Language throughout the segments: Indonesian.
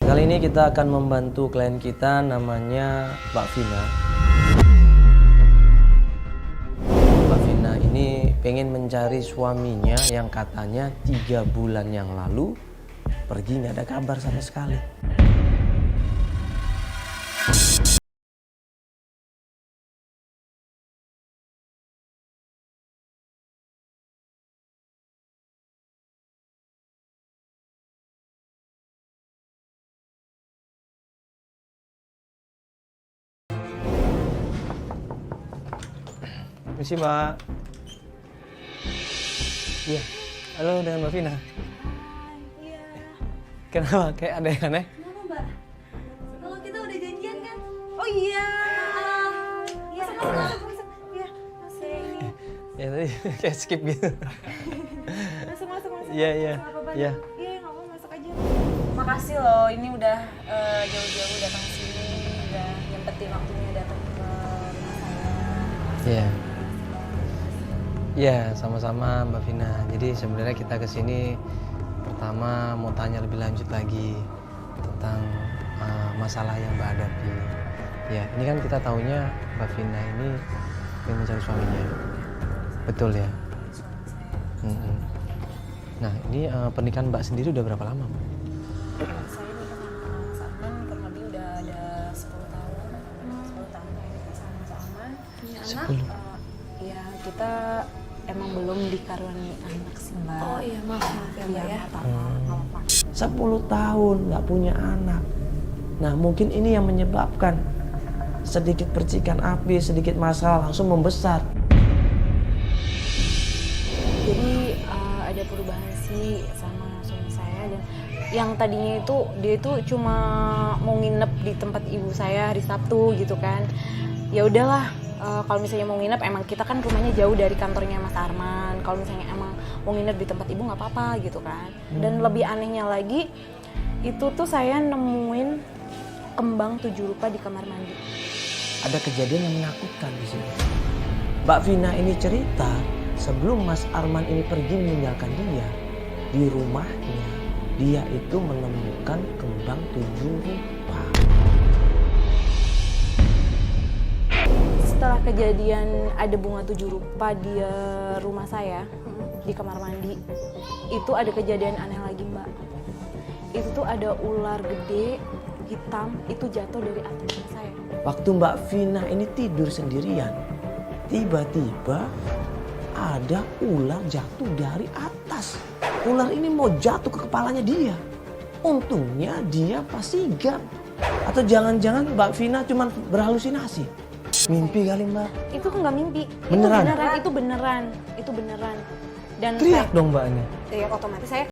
Kali ini kita akan membantu klien kita namanya Mbak Vina. Mbak Vina ini pengen mencari suaminya yang katanya 3 bulan yang lalu pergi nggak ada kabar sama sekali. Misi Mbak. Iya. Halo, dengan Mbak Vina. Iya. Kenapa? Kayak ada yang aneh? Kenapa Mbak? Kalau kita udah janjian kan? Oh iya. Iya. Masuk. Iya. Masuk ini. Ya tadi kayak skip gitu. Masuk. Iya. Iya, nggak apa-apa, masuk aja. Makasih loh, ini udah jauh-jauh datang ke sini, udah nyempetin waktunya datang ke rumah saya. Iya. Iya, sama-sama Mbak Vina. Jadi sebenarnya kita kesini pertama mau tanya lebih lanjut lagi tentang masalah yang Mbak hadapi. Ya, ini kan kita taunya Mbak Vina ini yang mencari suaminya. Betul ya? Nah, ini pernikahan Mbak sendiri udah berapa lama, Mbak? Saya nikah sama Mas Arman kurang lebih udah ada 10 tahun. 10 tahun sama Mas Arman. Punya anak? Ya, kita emang belum dikaruniai anak sih, Mbak. Oh iya, maaf ya, Mbak ya. Apa-apa. 10 tahun nggak punya anak. Nah, mungkin ini yang menyebabkan sedikit percikan api, sedikit masalah langsung membesar. Jadi ada perubahan sih sama suami saya, dan yang tadinya itu dia itu cuma mau nginep di tempat ibu saya hari Sabtu gitu kan. Ya udahlah, kalau misalnya mau nginep, emang kita kan rumahnya jauh dari kantornya Mas Arman. Kalau misalnya emang mau nginep di tempat ibu nggak apa-apa gitu kan. Dan lebih anehnya lagi, itu tuh saya nemuin kembang 7 rupa di kamar mandi. Ada kejadian yang menakutkan di sini. Mbak Vina ini cerita sebelum Mas Arman ini pergi meninggalkan dia, di rumahnya dia itu menemukan kembang 7 rupa. Setelah kejadian ada bunga 7 rupa di rumah saya, di kamar mandi, itu ada kejadian aneh lagi, Mbak. Itu tuh ada ular gede, hitam, itu jatuh dari atas rumah saya. Waktu Mbak Vina ini tidur sendirian, tiba-tiba ada ular jatuh dari atas. Ular ini mau jatuh ke kepalanya dia. Untungnya dia pas sigap. Atau jangan-jangan Mbak Vina cuma berhalusinasi. Mimpi kali Mbak. Itu nggak mimpi. Beneran? Itu beneran. Dan Teriak dong Mbaknya. teriak otomatis saya.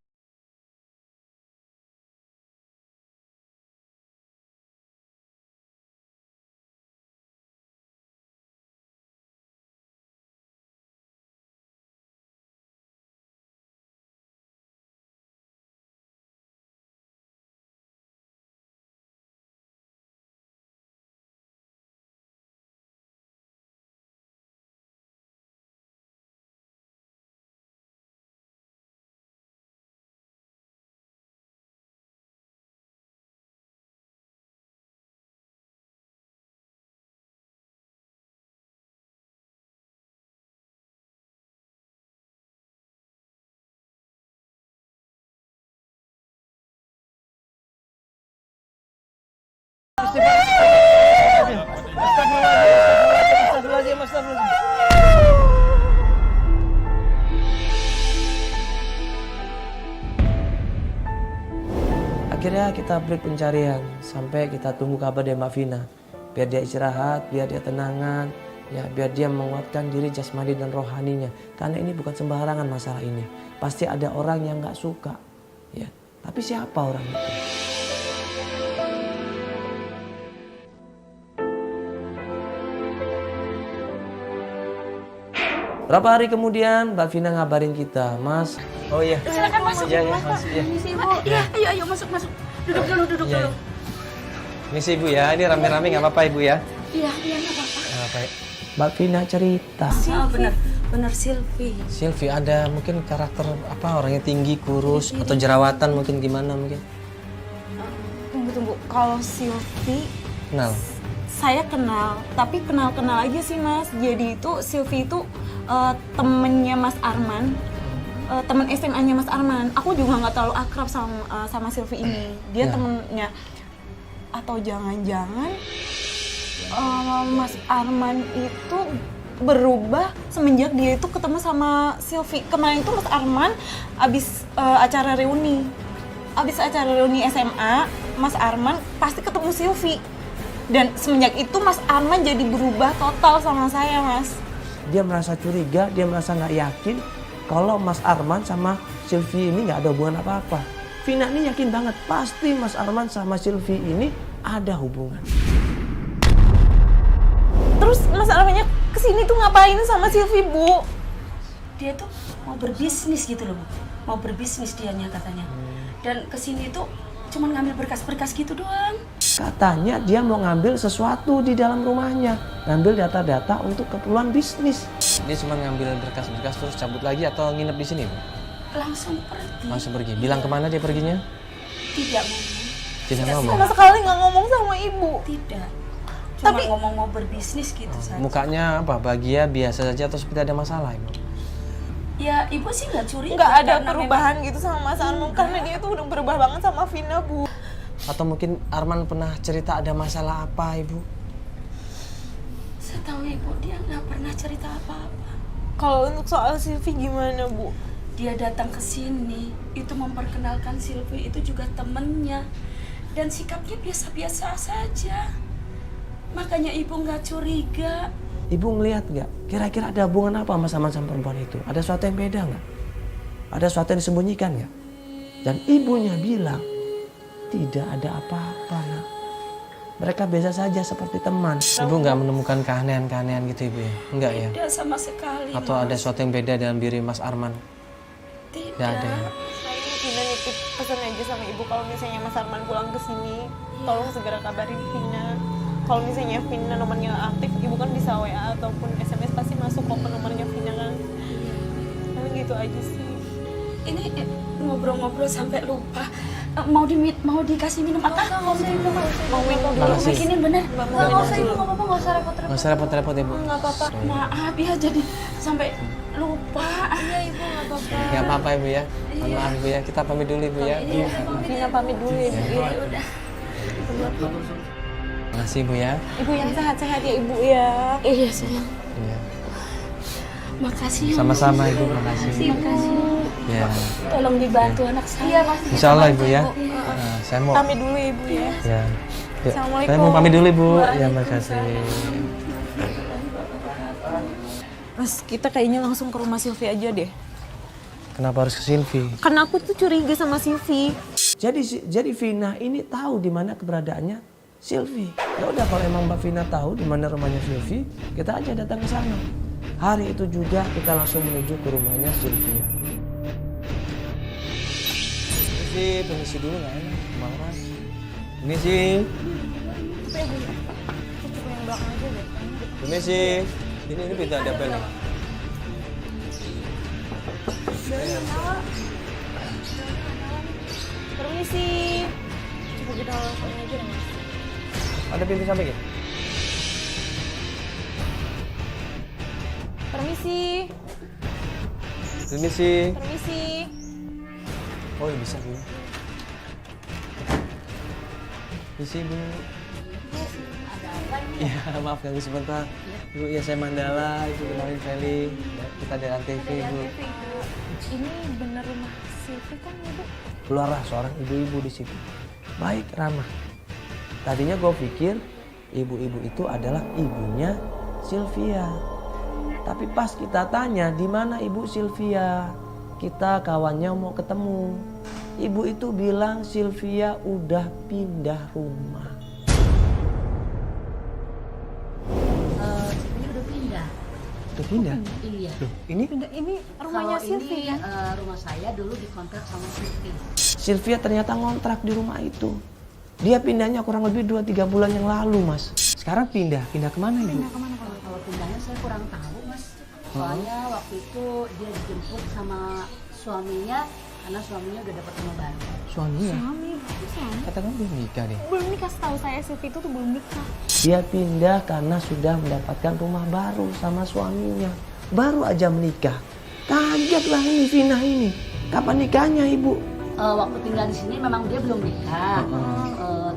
Akhirnya kita break pencarian sampai kita tunggu kabar dari Mbak Vina. Biar dia istirahat, biar dia tenangan, ya biar dia menguatkan diri jasmani dan rohaninya. Karena ini bukan sembarangan masalah ini. Pasti ada orang yang nggak suka, ya. Tapi siapa orang itu? Berapa hari kemudian Mbak Vina ngabarin kita, Mas. Oh iya. Silakan masuk. Iya, masuk ya. Misi Ibu. Iya, ayo masuk. Duduk dulu. Iya. Misi Ibu ya, ini rame-rame nggak apa-apa Ibu ya? Iya, nggak apa-apa. Nggak apa-apa. Mbak Vina cerita. Benar Silvi. Silvi ada mungkin karakter apa, orangnya tinggi, kurus, atau jerawatan mungkin gimana mungkin? Tunggu. Kalau Silvi Kenal? saya kenal, tapi kenal-kenal aja sih Mas. Jadi itu Silvi itu temennya Mas Arman, temen SMA-nya Mas Arman. Aku juga nggak terlalu akrab sama Silvi ini. Dia temennya. Atau jangan-jangan Mas Arman itu berubah semenjak dia itu ketemu sama Silvi. Kemarin itu Mas Arman abis acara reuni. Abis acara reuni SMA, Mas Arman pasti ketemu Silvi. Dan semenjak itu Mas Arman jadi berubah total sama saya, Mas. Dia merasa curiga, dia merasa nggak yakin kalau Mas Arman sama Silvi ini nggak ada hubungan apa-apa. Vina ini yakin banget, pasti Mas Arman sama Silvi ini ada hubungan. Terus Mas Armannya kesini tuh ngapain sama Silvi, Bu? Dia tuh mau berbisnis gitu loh, Bu. Mau berbisnis dianya katanya. Dan kesini tuh cuman ngambil berkas-berkas gitu doang. Katanya dia mau ngambil sesuatu di dalam rumahnya, ngambil data-data untuk keperluan bisnis. Dia cuma ngambil berkas-berkas terus cabut lagi atau nginep di sini, Bu? Langsung pergi. Langsung pergi. Bilang kemana dia perginya? Tidak ngomong. Tidak ngomong. Sama sekali nggak ngomong sama Ibu. Tidak. Cuma Tapi- ngomong mau berbisnis gitu saja. Mukanya apa? Bahagia biasa saja atau seperti ada masalah, Ibu? Ya ibu sih nggak curiga. Nggak ada karena perubahan gitu sama Mas Arman karena dia tuh udah berubah banget sama Vina, Bu. Atau mungkin Arman pernah cerita ada masalah apa, Ibu? Setahu ibu dia nggak pernah cerita apa-apa. Kalau untuk soal Silvi gimana, Bu? Dia datang ke sini itu memperkenalkan Silvi itu juga temennya dan sikapnya biasa-biasa saja. Makanya ibu nggak curiga. Ibu ngelihat nggak? Kira-kira ada hubungan apa Mas Arman sama perempuan itu? Ada sesuatu yang beda nggak? Ada sesuatu yang disembunyikan nggak? Dan ibunya bilang tidak ada apa-apa, nak. Mereka biasa saja seperti teman. Ibu nggak menemukan keanehan-keanehan gitu, Ibu ya? Enggak ya? Tidak sama sekali. Atau Mas. ada sesuatu yang beda dalam diri Mas Arman? Tidak. Nggak ada ya? Saya Vina nitip pesan aja sama Ibu kalau misalnya Mas Arman pulang ke sini, tolong segera kabarin Vina. Kalau misalnya Vina nomornya aktif, Ibu kan bisa WA ataupun SMS pasti masuk kok ke nomornya Vina kan. Paling gitu aja sih. Ini ngobrol-ngobrol sampai lupa. Mau dikasih minum apa? Nggak usah ibu. Mau minum dulu. Makasih. Bikinin bener. Nggak Nggak usah ibu, nggak apa-apa, nggak usah repot-repot. Nggak usah repot-repot, Ibu. Nggak apa-apa. Maaf ya jadi sampai lupa. Iya Ibu nggak apa-apa. Nggak apa-apa, Ibu ya. Mohon maaf, Ibu ya. Kita pamit dulu, Ibu ya. Vina pamit dulu ya Ibu. Ya udah. Makasih, Ibu ya. Ibu yang sehat-sehat ya Ibu ya. Iya sayang. Iya. Makasih ya. Sama-sama, Ibu. Makasih. Makasih. Ya. Tolong dibantu anak saya. Insya Allah, Ibu ya. Nah, saya mau. Pamit dulu ya Ibu ya. Ya. Yuk, Assalamualaikum. saya mau pamit dulu, Ibu. Ya, makasih. Mas, kita kayaknya langsung ke rumah Silvi aja deh. Kenapa harus ke Silvi? Karena aku tuh curiga sama Silvi. Jadi Vina ini tahu di mana keberadaannya Silvi. Ya udah kalau emang Mbak Vina tahu di mana rumahnya Silvi, kita aja datang ke sana. Hari itu juga kita langsung menuju ke rumahnya Sylvia. Permisi dulu nggak enak, kemarin. Permisi. Permisi. Ini pintu ada bel nih. Permisi. Coba kita langsung aja deh Mas. Ada pintu sampai gitu? Permisi. Permisi. Permisi. Oh ya bisa Bu. Permisi Bu. Iya maaf ganggu sebentar. Ibu ya saya Mandala, Ibu kenalin Feli. Kita dari Antv Bu. Ini bener rumah Silvi kan Ibu? Keluarlah seorang ibu-ibu di situ. Baik, ramah. Tadinya gue pikir ibu-ibu itu adalah ibunya Sylvia. Tapi pas kita tanya di mana ibu Sylvia, kita kawannya mau ketemu. Ibu itu bilang Sylvia udah pindah rumah. Ini udah pindah. Udah pindah? Iya. Loh, ini Ini rumahnya Kalau Silvi ini kan? rumah saya dulu dikontrak sama Silvi. Sylvia ternyata ngontrak di rumah itu. Dia pindahnya kurang lebih 2-3 bulan yang lalu, Mas. Sekarang pindah kemana Ibu? Kalau pindahnya saya kurang tahu, Mas. Soalnya waktu itu dia dijemput sama suaminya karena suaminya udah dapat rumah baru. Suaminya? Suami. Kata kamu belum nikah deh. Belum nikah, setahu saya Silvi itu tuh belum nikah. Dia pindah karena sudah mendapatkan rumah baru sama suaminya. Baru aja menikah. Kagetlah ini Vina ini. Kapan nikahnya ibu? Waktu tinggal di sini memang dia belum nikah.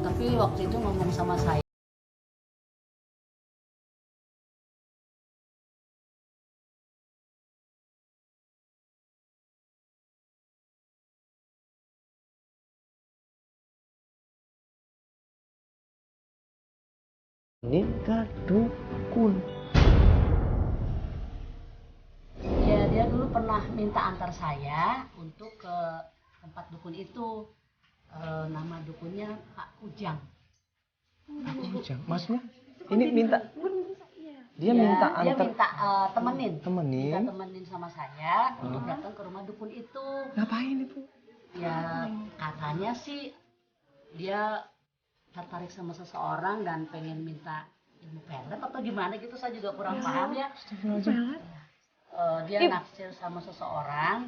Tapi waktu itu ngomong sama saya. Ini ke dukun. Ya, dia dulu pernah minta antar saya untuk ke tempat dukun itu. Nama dukunnya Pak Ujang. Aku ujang. Maksudnya ini minta dia Ya, minta dia antar minta temenin. temenin. Minta temenin sama saya untuk datang ke rumah dukun itu. Ngapain itu? Ya katanya sih dia tertarik sama seseorang dan pengen minta ilmu pelet atau gimana gitu, saya juga kurang paham ya. Dia naksir sama seseorang.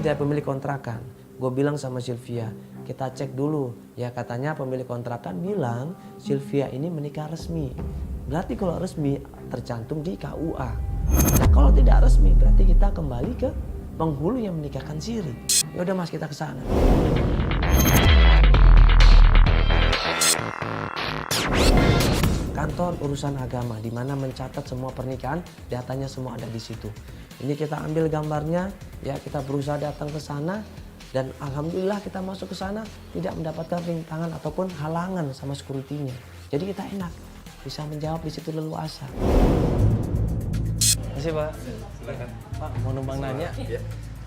Dia pemilik kontrakan. Gue bilang sama Sylvia, kita cek dulu. Ya katanya pemilik kontrakan bilang Sylvia ini menikah resmi. Berarti kalau resmi tercantum di KUA. Nah kalau tidak resmi berarti kita kembali ke penghulu yang menikahkan siri. Ya udah Mas, kita ke sana. Kantor urusan agama di mana mencatat semua pernikahan, datanya semua ada di situ. Ini kita ambil gambarnya, ya kita berusaha datang ke sana dan alhamdulillah kita masuk ke sana tidak mendapatkan rintangan ataupun halangan sama sekuritinya. Jadi kita enak bisa menjawab di situ leluasa. Terima kasih Pak. Silakan. Pak, mau numpang nanya.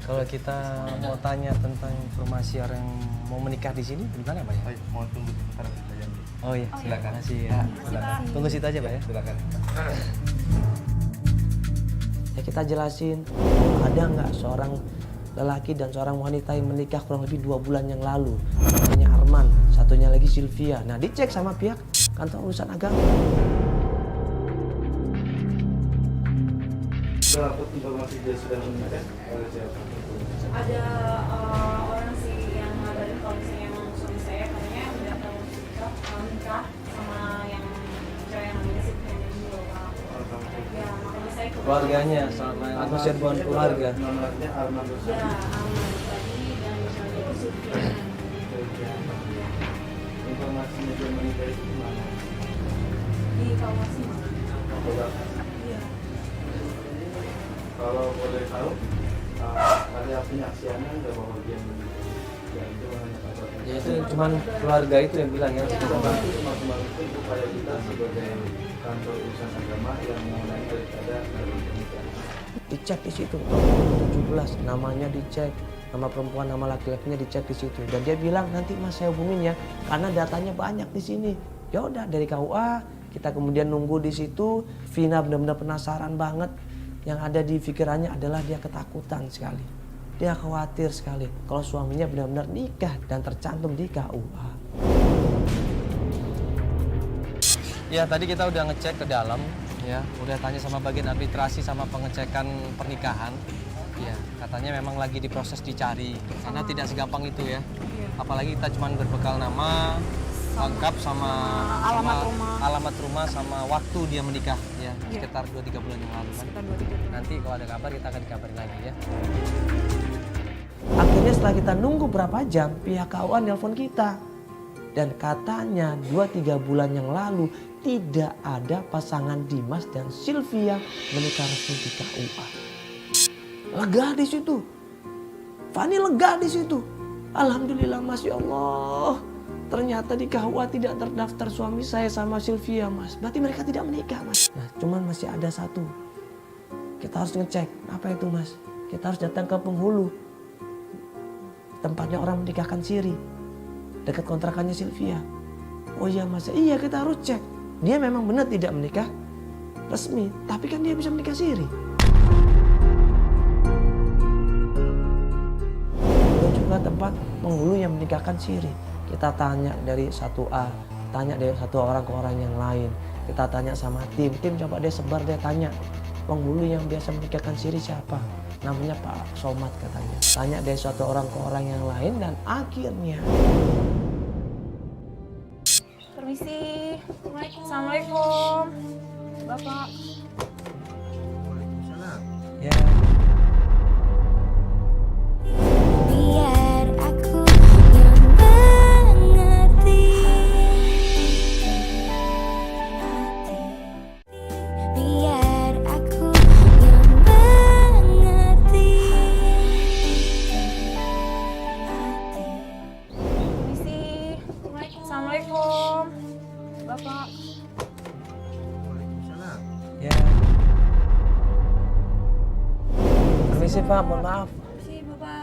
Kalau kita mau tanya tentang informasi orang yang mau menikah di sini, di mana Pak ya? Mau tunggu sebentar. Oh iya, silakan. Terima kasih ya. Silakan. Tunggu situ aja Pak ya. Silakan. Ya kita jelasin ada nggak seorang lelaki dan seorang wanita yang menikah kurang lebih 2 bulan yang lalu. Namanya Arman, satunya lagi Sylvia. Nah dicek sama pihak kantor urusan agama. Dapat informasi dia sudah menikah oleh siapa? Ada orang sih yang ngabarin kalau misalnya emang suami saya katanya udah mau nikah sama yang cewek yang namanya Sylvia dulu Pak. Ya makanya saya Keluarganya sama atau serbuan keluarga. Nomornya Arman Ya Rusani. aman tadi dan ceweknya itu Sylvia. Informasinya dia menikah itu di mana? Di Kawasi Mas. Berapa? Iya. Kalau boleh tahu, ada penyaksiannya nggak bahwa dia menikah? Ya itu hanya kabarnya. Ya itu cuman keluarga itu yang bilang ya. Kita bantu semaksimal mungkin upaya kita sebagai kantor urusan agama yang mengenai daripada pernikahan. Dicek di situ tahun 2017, namanya dicek, nama perempuan, nama laki-lakinya dicek di situ. Dan dia bilang nanti Mas saya hubungin ya, karena datanya banyak di sini. Ya udah dari KUA kita kemudian nunggu di situ. Vina benar-benar penasaran banget. Yang ada di pikirannya adalah dia ketakutan sekali. Dia khawatir sekali kalau suaminya benar-benar nikah dan tercantum di KUA. Ya tadi kita udah ngecek ke dalam, ya udah tanya sama bagian arbitrasi sama pengecekan pernikahan. Ya katanya memang lagi diproses dicari, karena tidak segampang itu ya. Apalagi kita cuma berbekal nama, lengkap sama alamat rumah sama waktu dia menikah ya, sekitar 2-3 bulan yang lalu kan. Nanti kalau ada kabar kita akan dikabarin lagi ya. Akhirnya setelah kita nunggu berapa jam, pihak KUA nelpon kita. Dan katanya 2-3 bulan yang lalu tidak ada pasangan Dimas dan Sylvia menikah resmi di KUA. Lega di situ. Fani lega di situ. Alhamdulillah Masya Allah. Ternyata di KUA tidak terdaftar suami saya sama Sylvia Mas. Berarti mereka tidak menikah Mas. Nah cuman masih ada satu. Kita harus ngecek. Apa itu Mas? Kita harus datang ke penghulu. Tempatnya orang menikahkan siri. Dekat kontrakannya Sylvia. Oh iya Mas. Iya kita harus cek. Dia memang benar tidak menikah resmi. Tapi kan dia bisa menikah siri. Dan juga tempat penghulu yang menikahkan siri. Kita tanya dari 1A, tanya dari satu orang ke orang yang lain. Kita tanya sama tim coba dia sebar, dia tanya penghulu yang biasa menikahkan siri siapa? Namanya Pak Somad katanya. Tanya dari satu orang ke orang yang lain dan akhirnya. Permisi. Assalamualaikum. Bapak. Ya. Biar aku yang mengerti hati. Biar aku yang mengerti hati. Permisi. Assalamualaikum. Bapak. Ya. Permisi Pak, mohon maaf.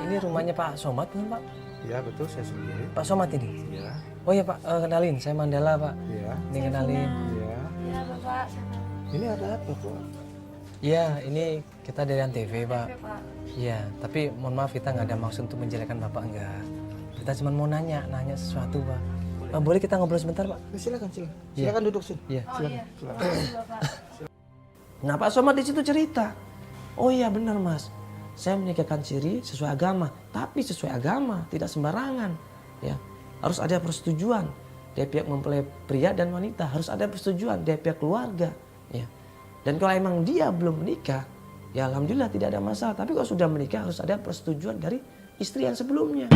Ini rumahnya Pak Somad kan Pak? Ya betul, saya sendiri. Pak Somad ini? Ya, Oh iya Pak, kenalin, saya Mandala Pak. ya, Ini kenalin. ya. Ya Bapak. Ini ada apa kok? Iya, ini kita dari Antv Pak. Pak. Iya, tapi mohon maaf kita nggak ada maksud untuk menjelekkan Bapak enggak. Kita cuma mau nanya sesuatu Pak. Boleh kita ngobrol sebentar Pak? Silakan. Iya. Silakan duduk sini. Iya. Nah Pak Somad di situ cerita. Oh iya benar Mas. saya menikahkan Siri sesuai agama, tapi sesuai agama, tidak sembarangan. Ya, harus ada persetujuan dari pihak mempelai pria dan wanita, harus ada persetujuan dari pihak keluarga. Ya, dan kalau emang dia belum menikah, ya alhamdulillah tidak ada masalah. Tapi kalau sudah menikah harus ada persetujuan dari istri yang sebelumnya.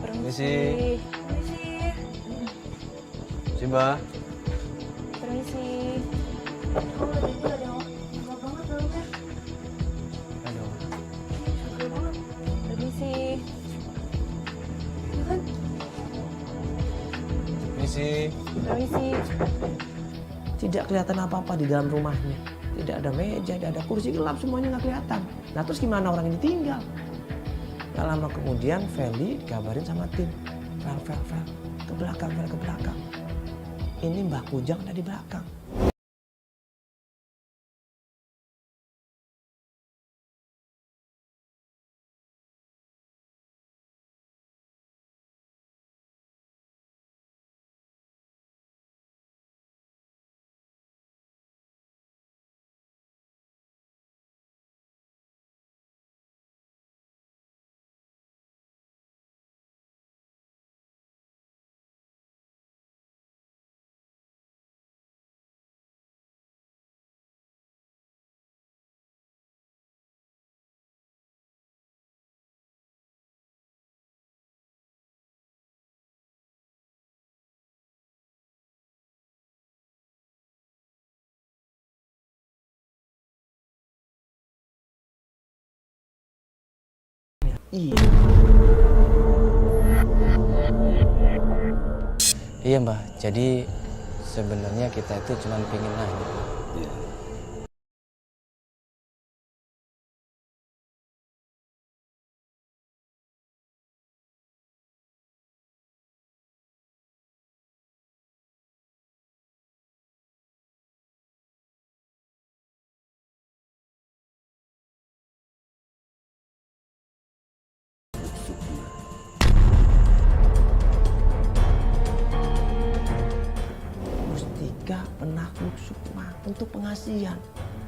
Permisi. Simba. Permisi. Aduh. Permisi. Permisi. Permisi. Tidak kelihatan apa-apa di dalam rumahnya. Tidak ada meja, tidak ada kursi, gelap semuanya nggak kelihatan. Nah terus gimana orang ini tinggal? Gak lama kemudian Feli dikabarin sama tim. belakang, Fel. Ke belakang, Fel, ke belakang. Ini Mbak Kujang ada di belakang. Iya. Iya Mbah, jadi sebenarnya kita itu cuma pengen nanya. Mustika penakluk sukma untuk pengasihan,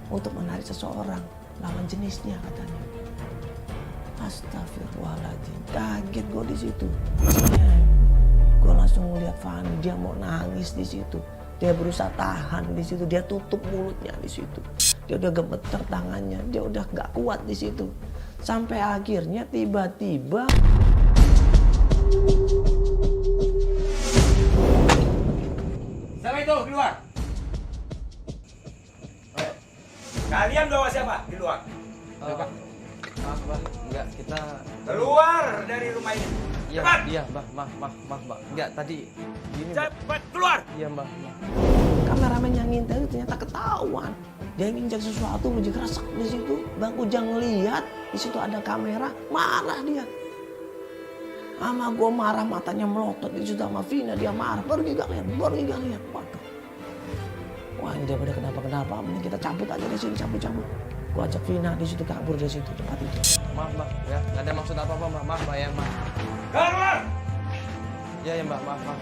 untuk menarik seseorang lawan jenisnya katanya. Astagfirullahaladzim, kaget gue di situ. Gue langsung ngeliat Fani, dia mau nangis di situ. Dia berusaha tahan di situ, dia tutup mulutnya di situ. Dia udah gemeter tangannya, dia udah gak kuat di situ. Sampai akhirnya tiba-tiba Siapa itu di luar? Kalian bawa siapa di luar? Pak, maaf Mbah, enggak kita. Keluar dari rumah ini. Iya, Cepat! iya Mbah, maaf Mbah. Enggak tadi gini Mbah. Cepat keluar! Iya Mbah. kameramen yang ngintai itu ternyata ketahuan. Dia nginjak sesuatu, menjadi resek di situ. Bang Kujang lihat di situ ada kamera, marah dia. Sama gue marah, matanya melotot di situ sama Vina, dia marah. Pergi gak lihat. Waduh. Wah ini daripada kenapa-kenapa, mending kita cabut aja di sini, cabut. Gue ajak Vina di situ kabur dari situ tempat itu. Maaf Mbah, ya nggak ada maksud apa-apa Mbah. Maaf Mbah ya Mbah. Keluar! Iya ya Mbah, maaf. Keluar.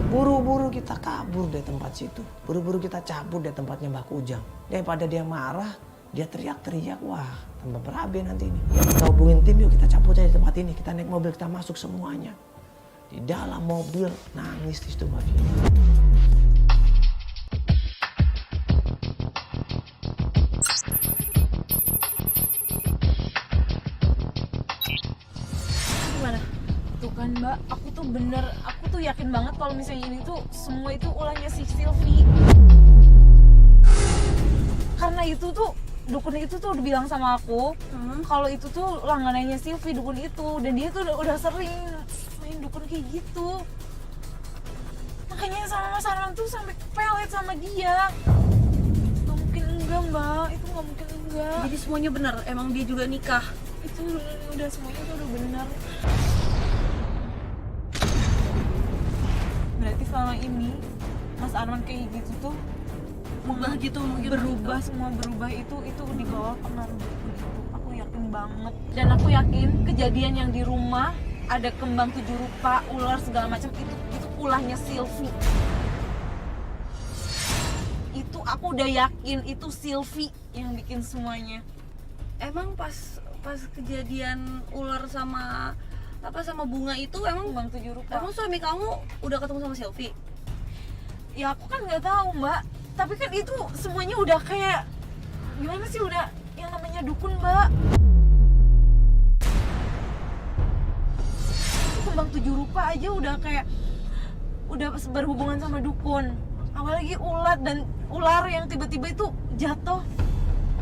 Buru-buru kita kabur dari tempat situ. Buru-buru kita cabut dari tempatnya Mbak Kujang. Daripada dia marah, dia teriak-teriak. Wah, tambah berabe nanti ini. Ya, kita hubungin tim, yuk kita cabut aja di tempat ini. Kita naik mobil, kita masuk semuanya. Di dalam mobil, nangis di situ Mbak Vina. Gimana? Tuh kan Mbak, aku tuh yakin banget kalau misalnya ini tuh semua itu ulahnya si Sylvie. Karena itu tuh, dukun itu tuh udah bilang sama aku kalau itu tuh langganannya Sylvie, dukun itu. Dan dia tuh udah sering main dukun kayak gitu. Makanya sama Mas Arman tuh sampai pelet sama dia. Gak mungkin enggak Mbak, itu gak mungkin enggak. Jadi semuanya benar, emang dia juga nikah. Itu udah semuanya tuh udah benar. Berarti selama ini Mas Arman kayak gitu tuh berubah itu di bawah pengaruh dukun itu. Aku yakin banget. Dan aku yakin kejadian yang di rumah ada kembang 7 rupa, ular segala macam itu ulahnya Sylvie. Itu aku udah yakin itu Sylvie yang bikin semuanya. Emang pas kejadian ular sama bunga itu emang Kembang 7 rupa. emang suami kamu udah ketemu sama Sylvie? Ya aku kan nggak tahu Mbak, tapi kan itu semuanya udah kayak gimana sih, udah yang namanya dukun Mbak. Itu kembang 7 rupa aja udah kayak udah berhubungan sama dukun, apalagi ular yang tiba-tiba itu jatuh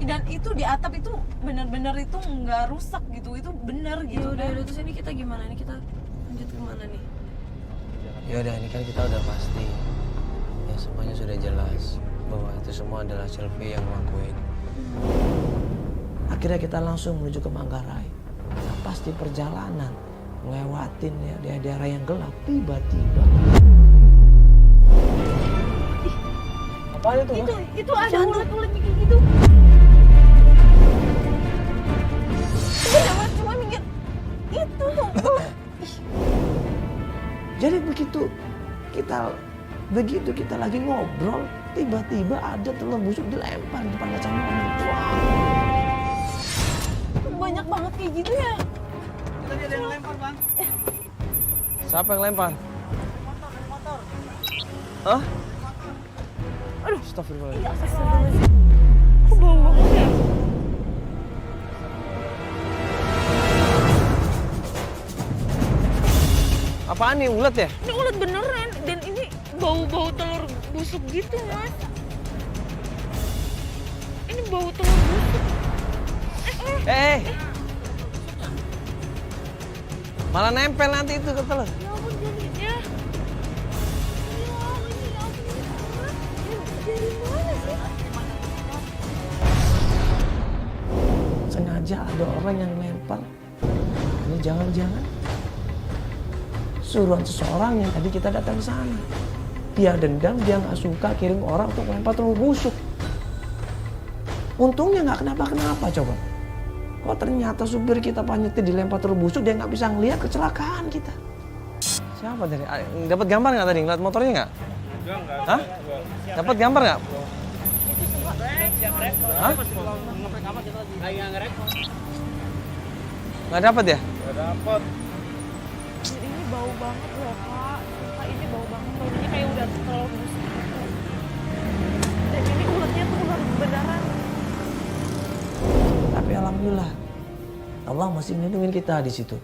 dan itu di atap itu benar-benar itu nggak rusak gitu, itu benar gitu. Udah terus ini kita gimana nih, kita lanjut kemana nih? Ya udah, ini kan kita udah pasti. Ya semuanya sudah jelas bahwa itu semua adalah Sylvie yang ngelakuin. Akhirnya kita langsung menuju ke Manggarai. Nah, pas di perjalanan ngelewatin ya daerah yang gelap, tiba-tiba apaan itu? Itu ada ulet-ulet kayak gitu. Udah mas, cuma mikir itu tuh. Jadi begitu kita lagi ngobrol, tiba-tiba ada telur busuk dilempar di depan kaca mobil. Wah. Banyak banget kayak gitu ya. Tadi ada yang lempar, Bang. Siapa yang lempar? Motor. Hah? Aduh, astagfirullahaladzim. Iya, astagfirullahaladzim. Kok bau banget ya? Apaan nih, ulet ya? Ini ulet beneran dan ini bau-bau telur busuk gitu mas. Ini bau telur busuk. Malah nempel nanti itu ke telur. Ya ampun jadinya. Ya ampun. Dari mana sih? Sengaja ada orang yang lempar. Ini jangan-jangan suruhan seseorang yang tadi kita datang ke sana. Dia dendam, dia nggak suka kirim orang untuk lempar telur busuk. Untungnya nggak kenapa-kenapa coba. Oh ternyata supir kita panjatnya dilempar telur busuk, dia nggak bisa ngelihat kecelakaan kita. Siapa tadi? Dapat gambar nggak tadi? Ngeliat motornya nggak? Enggak. Hah? Dapat gambar nggak? Hah? Nggak dapat ya? Ini bau banget loh kak. Kak ini bau banget. Baunya kayak udah telur busuk gitu. Dan ini uletnya tuh ular beneran. Tapi alhamdulillah Allah masih melindungi kita di situ.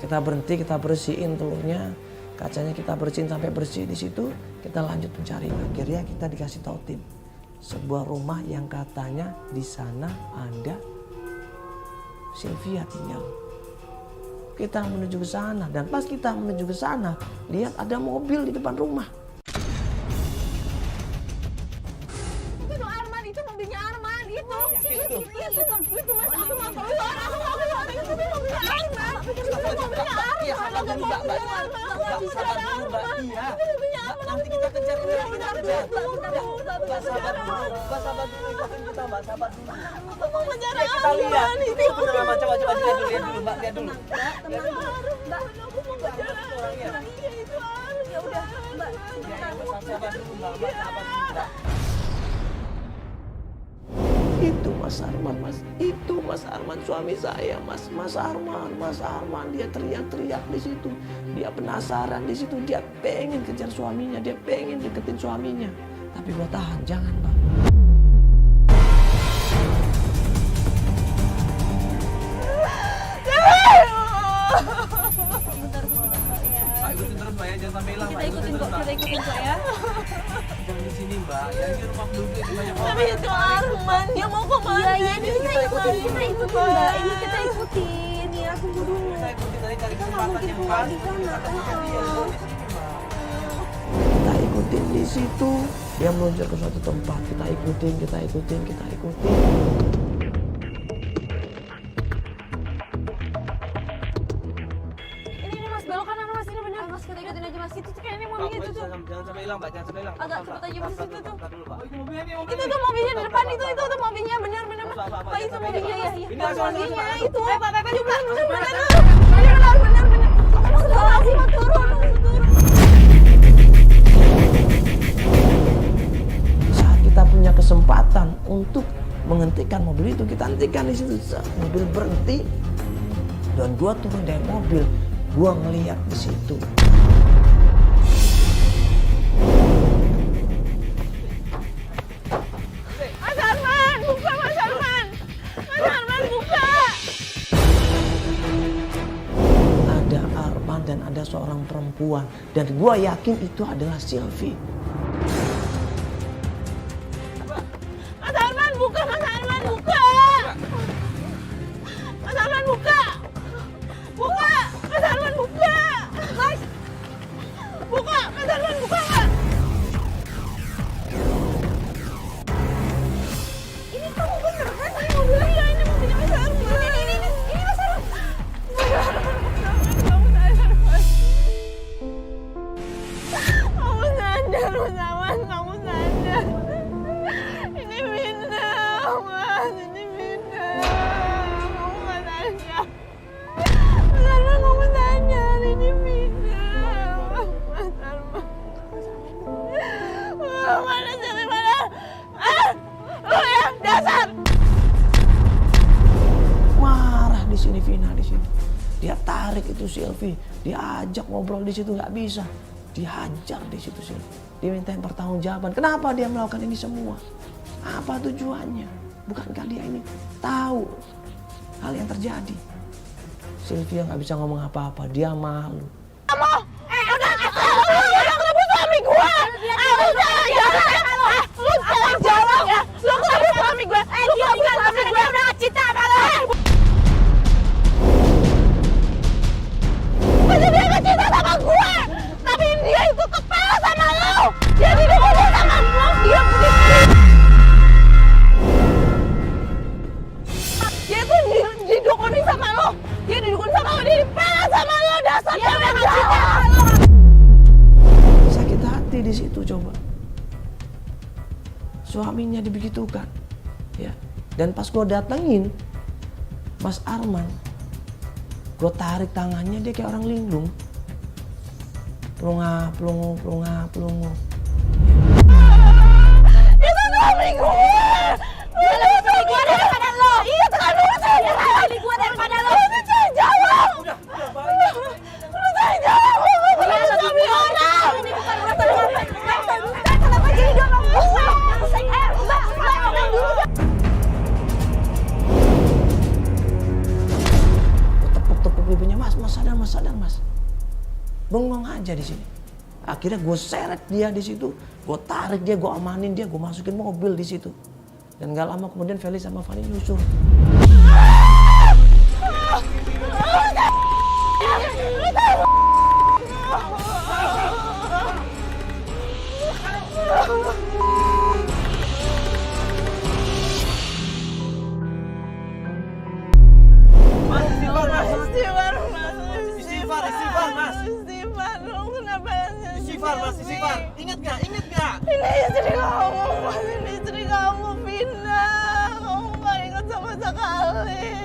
Kita berhenti, kita bersihin telurnya, kacanya kita bersihin sampai bersih di situ. Kita lanjut mencari. Akhirnya kita dikasih tahu tim sebuah rumah yang katanya di sana ada Sylvia tinggal. Kita menuju ke sana dan pas kita menuju ke sana lihat ada mobil di depan rumah. Itu Arman, itu mobilnya Arman, itu mas, aku mau keluar, itu mobilnya Arman, Nanti kita kejar ini, kita kejar. Mbak sabar dulu, Mbak sabar dulu. aku mau ngejar Kita lihat, Arman, itu coba lihat dulu, Mbak, lihat dulu. Mbak, aku mau ngejar Arman, iya itu Arman. Ya udah, Mbak, Sabar dulu, Mbak, sabar dulu, Mbak. Itu Mas Arman, Mas. Itu Mas Arman, suami saya, Mas. Mas Arman, dia teriak-teriak di situ. Dia penasaran di situ, dia pengen kejar suaminya, dia pengen deketin suaminya. Tapi gua tahan, jangan, Mbak. Pak, ikutin terus Mbak ya, jangan sampai hilang. Kita ikutin kok ya. Jangan di sini Mbak, ya ini rumah penduduk itu banyak Tapi itu Arman, dia mau kemana? Iya, ini kita ikutin Mbak, ini kita ikutin. Ya, tunggu dulu. Kita ikutin tadi cari kesempatan yang pas. Kita ikutin di situ. Dia meluncur ke suatu tempat. Kita ikutin. Ini mas, belok kanan mas, ini bener. Mas, kita ikutin aja mas, itu tuh kayaknya mobilnya itu tuh. Jangan sampai hilang Mbak, jangan sampai hilang. Agak cepet aja mas, itu tuh. Bentar dulu Pak. Itu tuh mobilnya di depan, itu tuh mobilnya, bener. Pak, itu mobilnya ya. Ini Pak, asal mobilnya masuk. itu. Pak, bener. Aku mau turun. Saat kita punya kesempatan untuk menghentikan mobil itu, kita hentikan di situ. Mobil berhenti dan gua turun dari mobil, gua ngeliat di situ. Mas Arman, buka Mas Arman. Mas Arman, buka. Ada Arman dan ada seorang perempuan dan gua yakin itu adalah Sylvie. Mas Arman, buka. Mas Arman, buka. Mas Arman, buka. Mas Arman, buka. Mas. Buka. Mas Arman, buka nggak? Ini kamu bener situ. Dia tarik itu Silvi, dia ajak ngobrol di situ nggak bisa, dihajar di situ Silvi. Dimintain pertanggungjawaban. Kenapa dia melakukan ini semua? Apa tujuannya? Bukankah dia ini tahu hal yang terjadi? Sylvia nggak bisa ngomong apa-apa, dia malu. Sakit hati di situ coba. Suaminya dibegitukan, ya. Dan pas gue datengin Mas Arman, gue tarik tangannya, dia kayak orang linglung. Pelunga, pelungu, pelunga, pelungu. Itu suami gue! Itu suami gue daripada lo! Iya, tekan dulu saya! Suami gue daripada lo! Itu saya jawab! Lu saya jawab! Itu suami orang! Ini bukan urusan orang! Kenapa jadi dorong gue? Mbak, orang dulu! Tepuk-tepuk ibunya, mas sadar mas. Bengong aja di sini. Akhirnya gue seret dia di situ, gue tarik dia, gue amanin dia, gue masukin mobil di situ. Dan gak lama kemudian Feli sama Fani nyusul. Istighfar. Ingat gak? Ini istri kamu, Mas. Ini istri kamu, Vina. Kamu gak ingat sama sekali.